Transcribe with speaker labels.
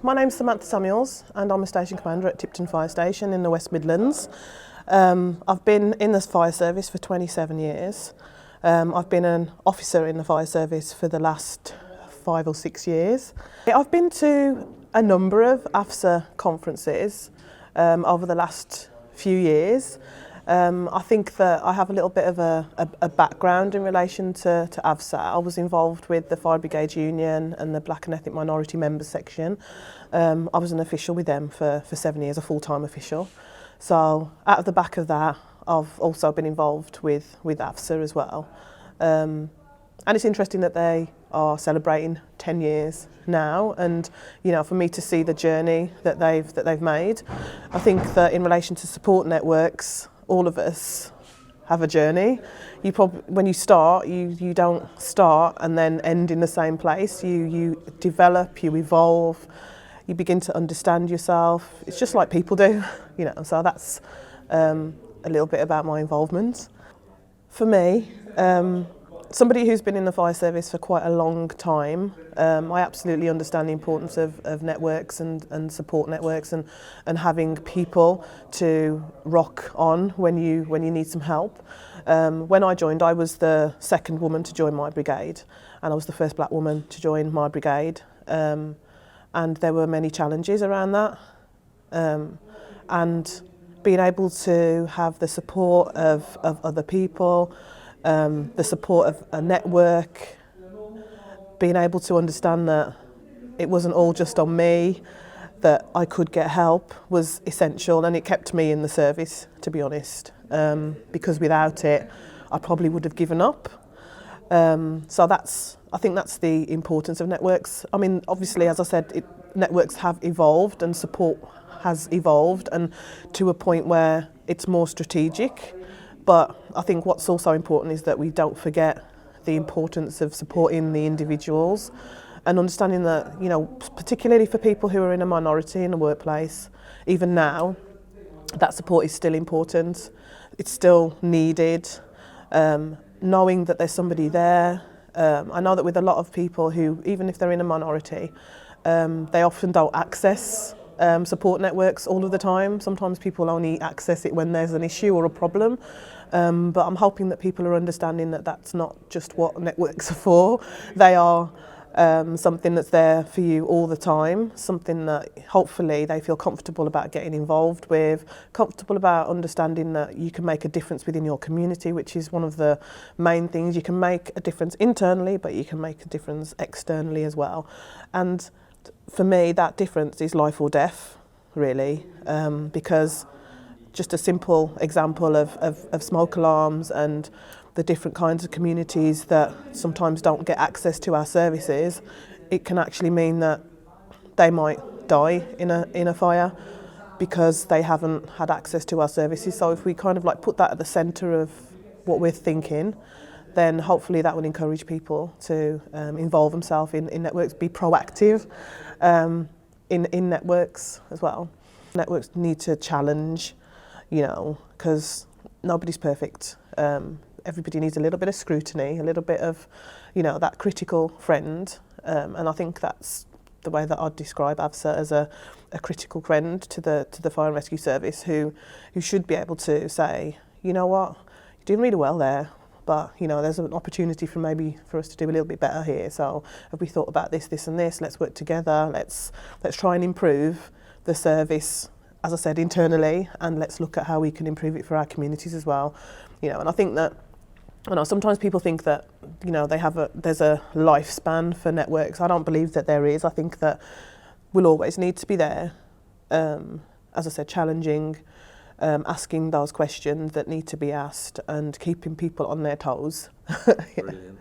Speaker 1: My name's Samantha and I'm a station commander at Tipton Fire Station in the West Midlands. I've been in the fire service for 27 years. I've been an officer in the fire service for the last 5 or 6 years. I've been to a number of AFSA conferences over the last few years. I think that I have a little bit of a background in relation to AFSA. I was involved with the Fire Brigade Union and the Black and Ethnic Minority Members section. I was an official with them for 7 years, a full-time official. So out of the back of that, I've also been involved with AFSA as well. And it's interesting that they are celebrating 10 years now, and for me to see the journey that they've made. I think that in relation to support networks, all of us have a journey. When you start, you don't start and then end in the same place. You develop, you evolve, you begin to understand yourself. It's just like people do, So that's a little bit about my involvement. For me, somebody who's been in the fire service for quite a long time, I absolutely understand the importance of networks and support networks and having people to rock on when you need some help. When I joined, I was the second woman to join my brigade, and I was the first black woman to join my brigade. And there were many challenges around that. And being able to have the support of other people, the support of a network, being able to understand that it wasn't all just on me, that I could get help, was essential, and it kept me in the service, to be honest, because without it I probably would have given up. So I think that's the importance of networks. I mean, obviously, as I said, networks have evolved and support has evolved, and to a point where it's more strategic. But I think what's also important is that we don't forget the importance of supporting the individuals and understanding that, particularly for people who are in a minority in the workplace, even now, that support is still important. It's still needed. Knowing that there's somebody there. I know that with a lot of people who, even if they're in a minority, they often don't access support networks all of the time. Sometimes people only access it when there's an issue or a problem. But I'm hoping that people are understanding that that's not just what networks are for. They are something that's there for you all the time, something that hopefully they feel comfortable about getting involved with, comfortable about understanding that you can make a difference within your community, which is one of the main things. You can make a difference internally, but you can make a difference externally as well. And for me, that difference is life or death, really, because just a simple example of smoke alarms and the different kinds of communities that sometimes don't get access to our services, it can actually mean that they might die in a fire because they haven't had access to our services. So if we kind of put that at the centre of what we're thinking, then hopefully that will encourage people to involve themselves in networks, be proactive in networks as well. Networks need to challenge, because nobody's perfect. Everybody needs a little bit of scrutiny, a little bit of, that critical friend. And I think that's the way that I'd describe AFSA, as a critical friend to the fire and rescue service who should be able to say, you know what, you're doing really well there, but there's an opportunity for us to do a little bit better here. So have we thought about this and this? Let's work together. Let's try and improve the service, as I said, internally, and let's look at how we can improve it for our communities as well. And I think that, sometimes people think that, there's a lifespan for networks. I don't believe that there is. I think that we'll always need to be there, as I said, challenging, asking those questions that need to be asked and keeping people on their toes.
Speaker 2: Brilliant.